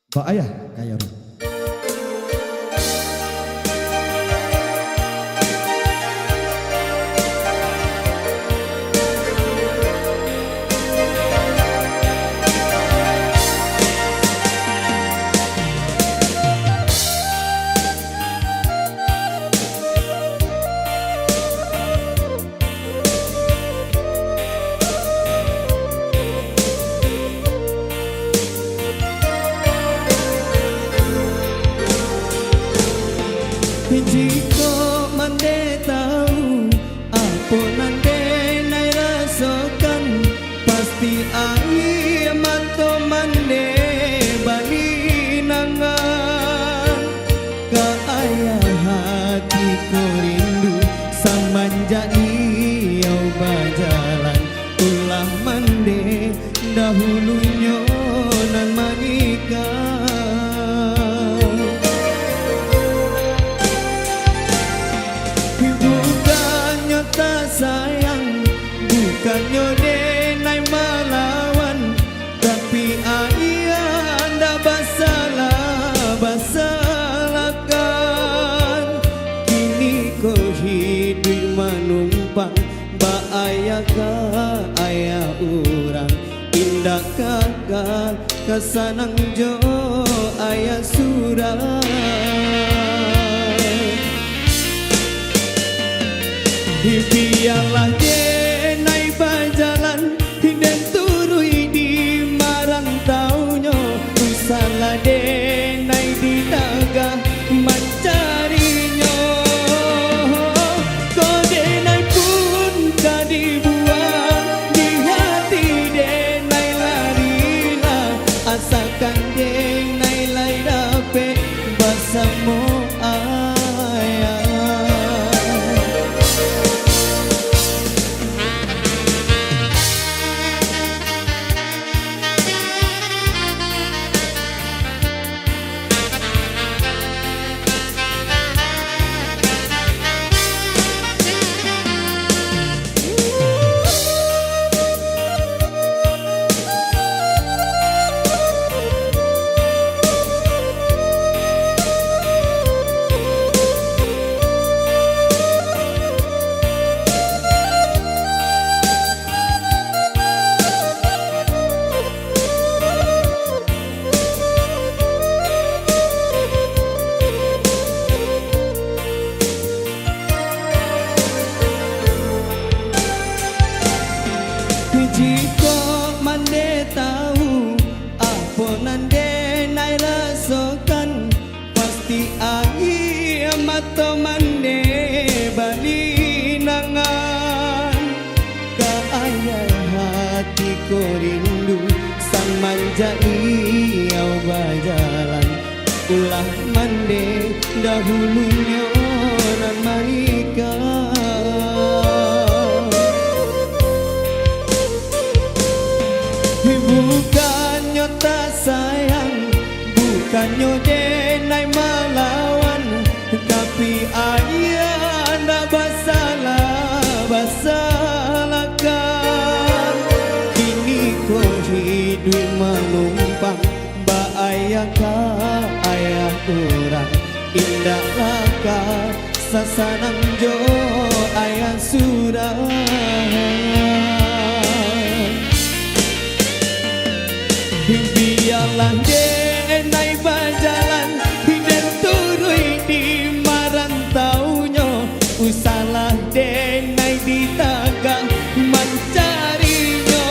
Pak ayah kaya ru. Jika mande tahu apa nande nai rasakan, pasti ai mato mande bani nangan. Ka ayah hatiku rindu samanja niau berjalan, ulah mande dahulunya nan manikah. Sayang bukannya denai melawan, tapi ayah anda basalahkan. Kini kau hidup menumpang ba ayah ka ayah orang, indah kakak kesanang jo ayah surah. Biarlah dia naik berjalan dan turui di marang taunya, usahlah dia naik di daga mencarinya. Kau dia naik pun tak dibuang, di hati dia naik larilah, asalkan dia naik lai dapat bersama ayah. Jika mande tahu apa nande nai rasakan, pasti ai mata mande bali nangan. Ka ayah hatiku rindu sang manja niau berjalan, ulah mande dahulunya nan manikah. Bukannya tak sayang, bukannya denai melawan, tapi ayah anda basalahkan. Kini kau hidup menumpang ba ayah ka ayah orang, indah laka sasanang jo ayah surah. Biarlah dia naik berjalan dan turui di marang taunya, usahlah dia naik di taga mencarinya.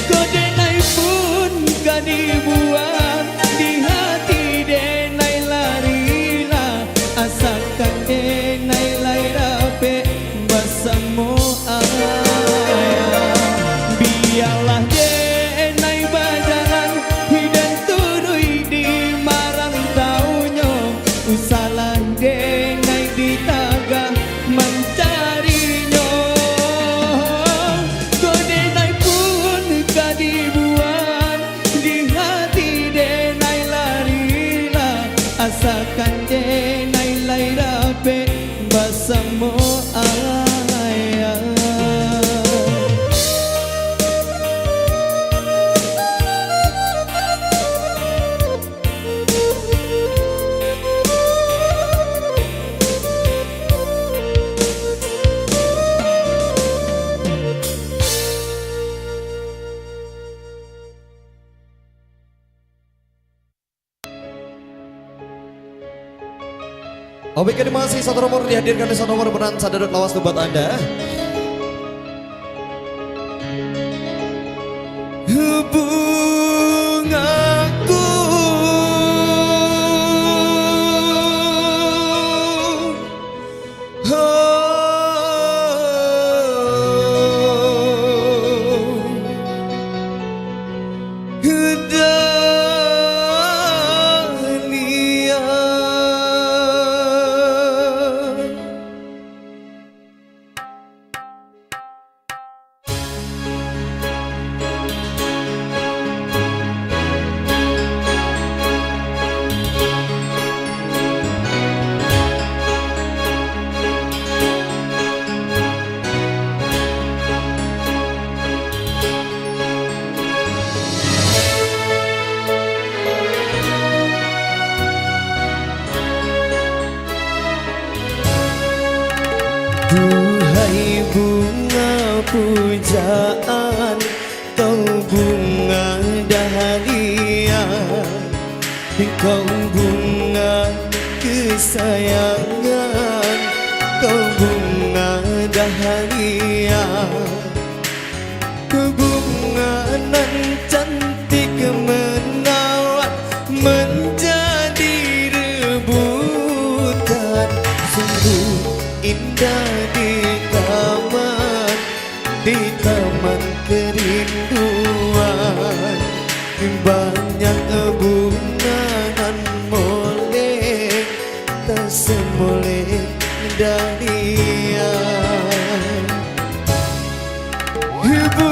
Kau dia naik pun gak dibuang, di hati dia naik larilah, asalkan dia naik lai rapat bersama ayah. Biarlah dia salah dia naik di taga mencarinya. Kau dia naik pun gak dibuang, di hati Oke, masih satu nomor dihadirkan di satu nomor peran sadar lawas buat Anda. Hubunganku duhai bunga pujaan, kau bunga dahlia, kau bunga kesayangan, kau bunga dahlia, bunga nan cantik menawan menjadi rebutan, sungguh indah di taman kerinduan, banyak bunga nan molek tak semolek dahlia. Bungaku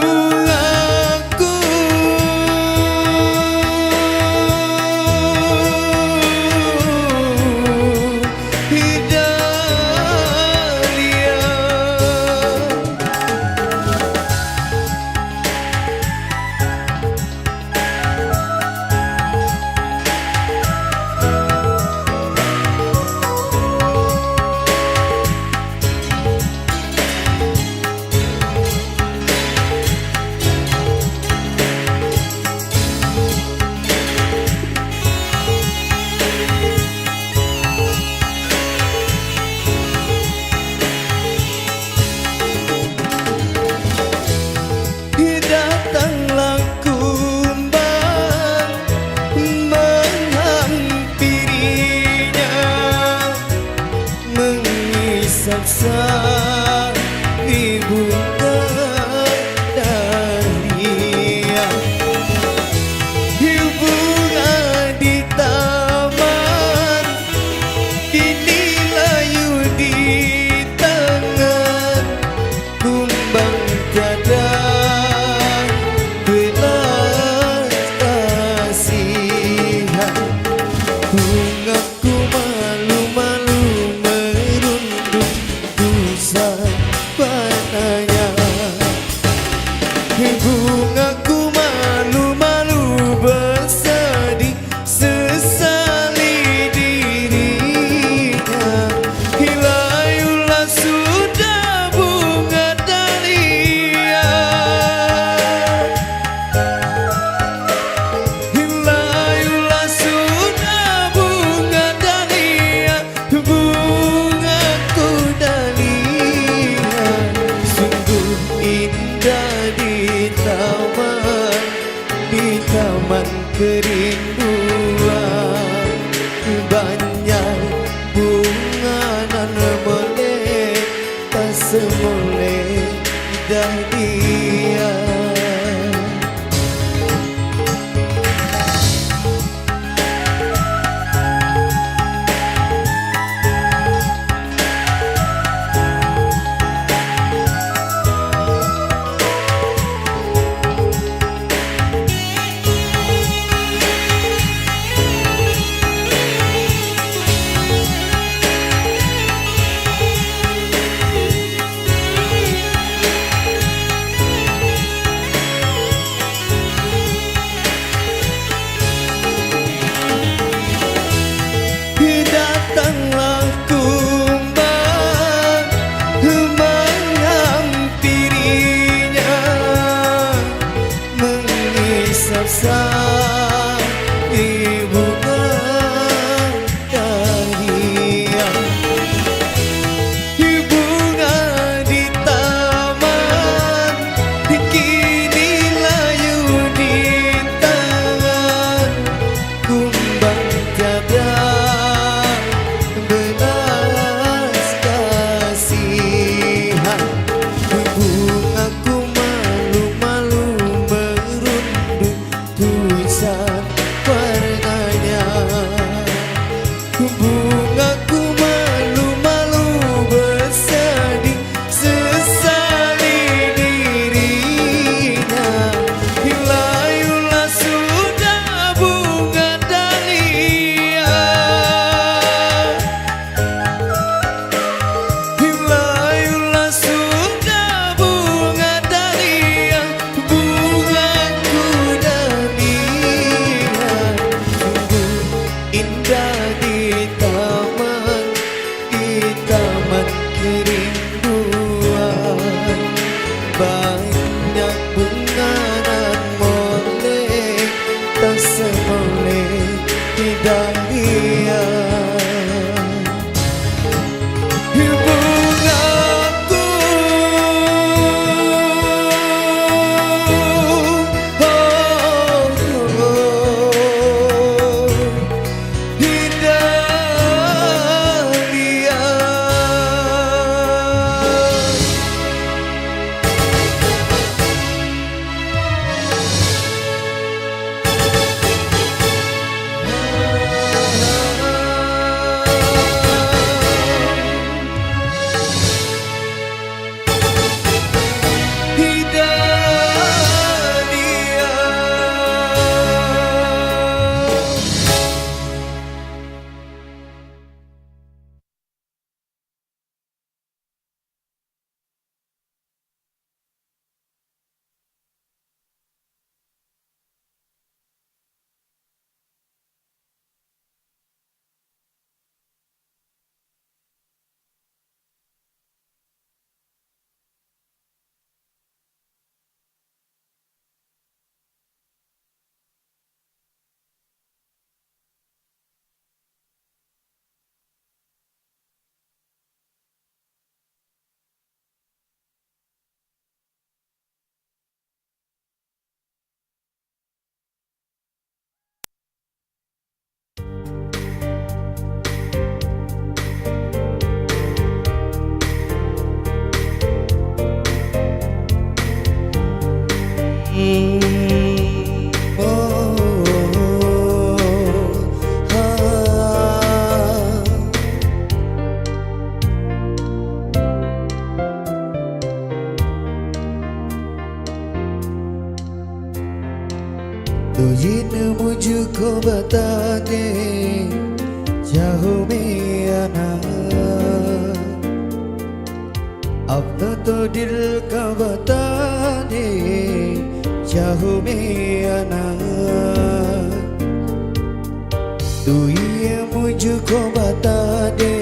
saksa di bunga dahlia, bunga di taman, dinilayu di tangan, kumbang tiada belas kasihan. Bungaku malu-malu padanya, bungaku malu-malu bersedih sesali dirinya. Hilayulah sudah bunga dahlia, hilayulah sudah bunga dahlia, bungaku dahlia. Indah di taman kerinduan, banyak bunga nan molek tak semolek dahlia. Di bunga dahlia, तो जिन मुझको बता दे चाहो में आना अपना तो दिल का बता दे चाहो में आना तू ये मुझको बता दे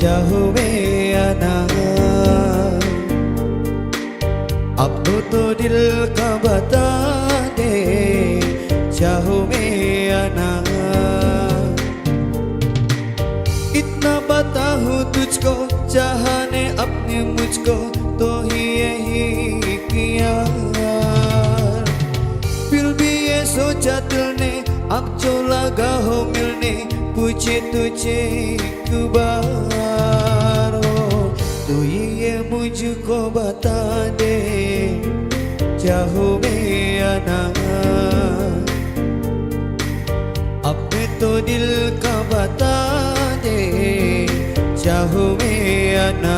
चाहो में आना अब तो दिल का बता दे चाहो में आना इतना बता हूँ तुझको चाहने अपने मुझको तो ही यही किया फिर भी ये सोचा दिल ने अब जो लगा हो मिलने पूछे तुझे एक बार हो तो ये मुझको बता दे चाहो में आना अपने तो दिल का बता दे चाहो में आना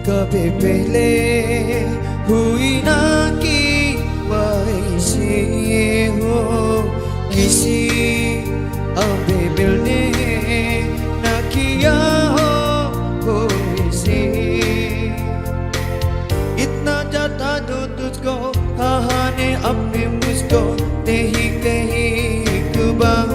कभी पहले हुई ना कि वैसे हो किसी अभी मिलने ना किया हो इसे इतना जाता दो तुझको कहाने अपने मुझको नहीं कहीं एक बार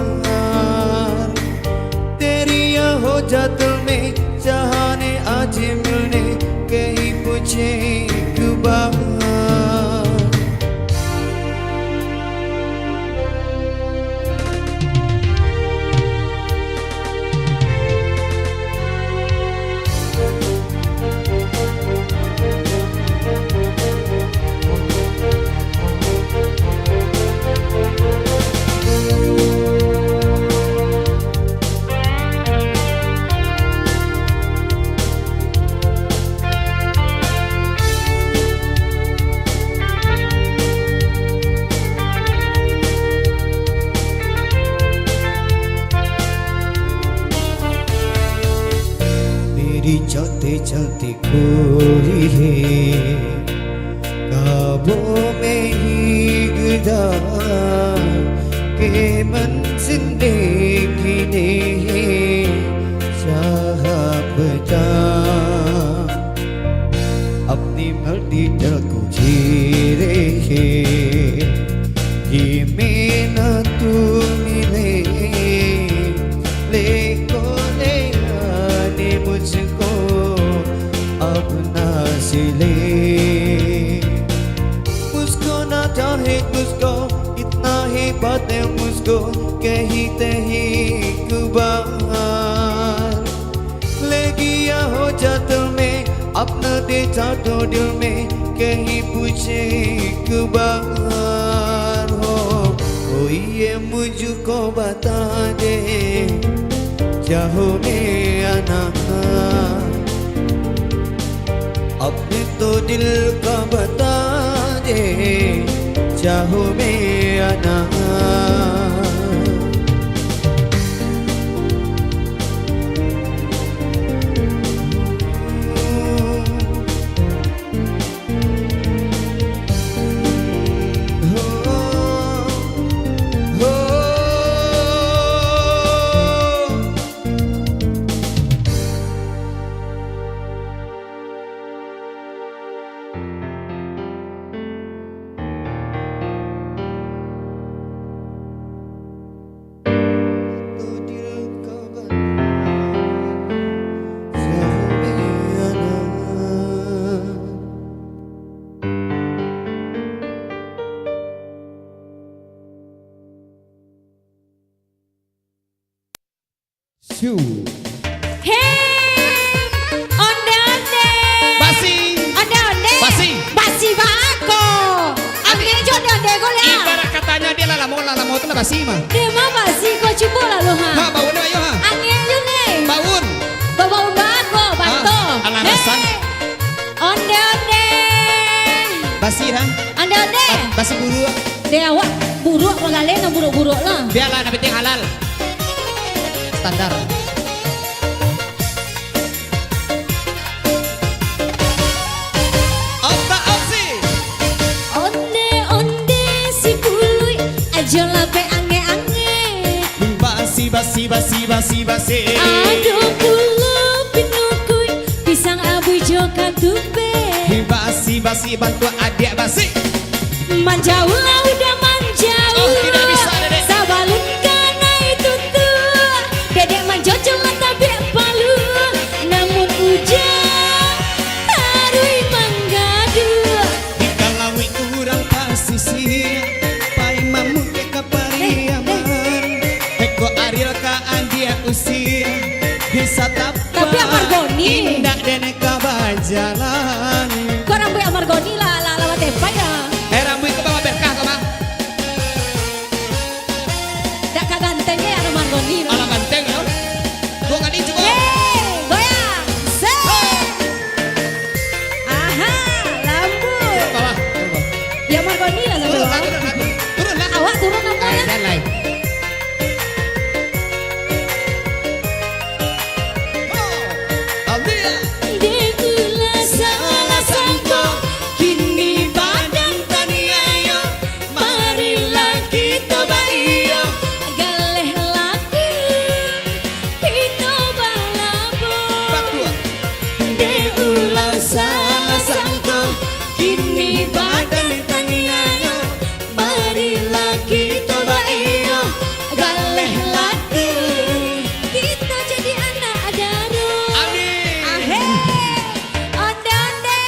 तेरी हो जा दिल में चाहने आज मिलने कहीं पूछे एक बार चलते चलते कोई है ख्वाबों में ही गुजार के मंजिल देखने चाह बता अपनी मर्जी को जी रहे ये मेरा तू मिले ले को ले आने मुझको अपना सिले मुझको ना चाहे तुझको इतना ही बात है मुझको कहीं तही एक बार ले गया हो जा दिल में अपना दे चाटो दिल में कहीं पूछे एक बार हो कोई ये मुझको बता दे चाहो में आना अपने तो दिल का बता दे चाहो में आना Shoo. Hey, onde Basi. onde Basi. basi bako ambil jodoh onde ko ya Ibarat katanya dia lalamo itu lah basi mah. dia mah basi ko cubo lalu Ha, ha baun dia ayo ha. angin yun eh Baun. bawa bako bantu alarasan. onde Basi ha. onde Basi guru. Deh awak buruk regale na buruk-buruk lah. Biarlah na penting halal. Standar. Otak opsi. Onde si pului aja lape ange-ange. Basi. Aduh pulu pinukui pisang abu joka tupe. Basi bantu adik basi. Manjau lah udah manjau. Oh, tidak bisa, Dedek. Sabalun kana itu tuh. Dedek manjocol tapi palu. Namun ujang harui manggadu. Dikalawi urang pasisir pai mamu ke kapariaman. Eko Ariel ka andia usir. Bisa Tapi Amargoni. indah dene kabajalan. Kok rambut Amargoni lah lawat tepa ya. Rambut ke bawah berkah kau mah. Dak kagantengnya ya Amargoni. Ala ganteng ya. Dua kali cukup. Yeay, goyang. Set. Aha, lambut. Bawah. Ya Amargoni lah sampai bawah. Turun lah. Awak turun namanya. Dan lain. Oh, Alia. Dekulah salah sangka. Kini badan taniayo, marilah kita bayo. Galeh laku. Pito balabo. Bakua. Dekulah salah sangka. Kini badan taniayo, marilah kita bayo. Galeh laku. Kita jadi anak daro. Amin. Ahe. Onde-onde.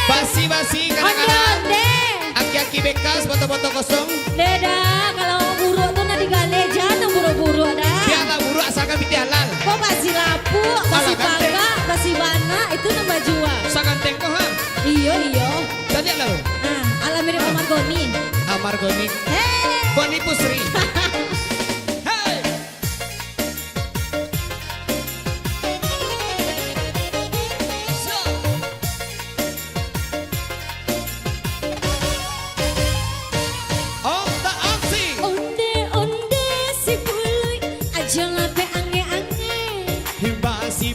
Basi kadang-kadang. Onde-onde. Aki-aki bekas, foto-foto kosong. Deda, kalau buruk tuh nanti gale jangan buruk-buruk dah. Biarlah buruk asalkan biti halal. Kok masih lapu, masih Malah ganteng. bangga, masih bana, itu nambah jua. Saganteng kok ha. Iyo. Tanya lo. Nah, ala mirip Amargoni. Amargoni. Hei, Boni Pusri. Hey. So. Otak opsi. onde si pului, aja lape ange-ange. Basi.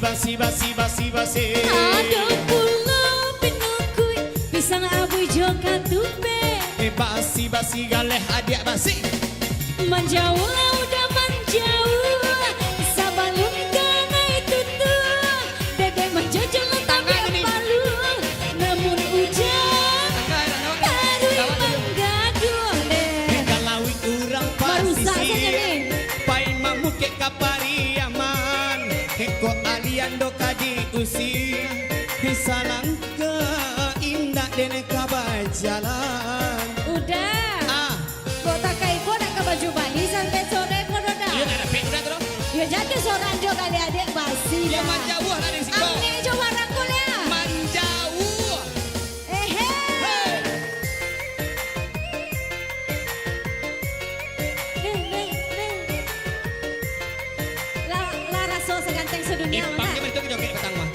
Ada pula pinukui, pisang abu joka tupe. Basi galeh adik basi. Manjau lah udah manjau. Sabalun kana itu tuh. Dedek manjojol tapi palu. Namun ujang harui manggaduh deh. Kalawi urang Merusak saja pasisir nih. pai mamu ke kapariaman. Eko aliando kadi usir. Disalang ke indah dene kabajalan. Udah. Ah, Kok tak kayak kok nak ke baju Bali sampai sore kok udah. iya ada pek udah terus. Ya jadi seorang juga adik-adik basi Dia dah. manjauh lah dari situ. Amni coba rangkul ya. Manjauh. Ehe. Hey. La raso seganteng sedunia Ipangnya mana? bentuk joget petang mah.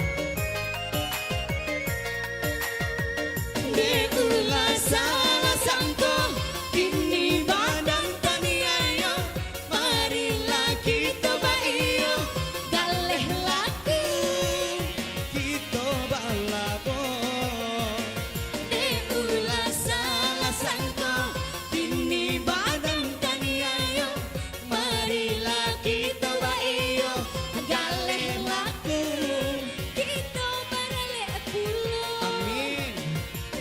Dekulah salah sangka. Kini badan taniayo, marilah kita bayo. Galeh laku. Kita balabo. Dekulah salah sangka. Kini badan taniayo, marilah kita bayo. Galeh laku. Kita barale pulau. Amin.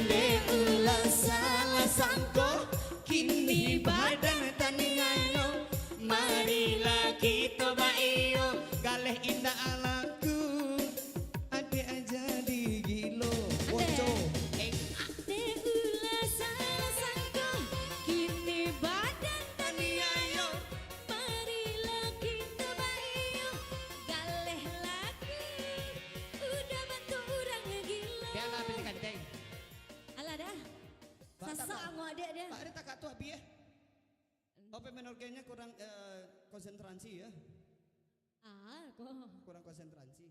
Dekulah salah sangka. Kini badan taniayo, marilah kita bayo. Galeh indah alaku, adik aja di gilo. Woco. Dekulah salah sangka. Kini badan Taniayo. marilah kita bayo. Galeh laku. Udah bantu orang gila. Biarlah bisi ganteng. Alah dah. Sasak aku adik dia. Pak Ari tak katu abi ya. Ope menorkenya kurang konsentrasi ya. Ah, kok. Kurang konsentrasi.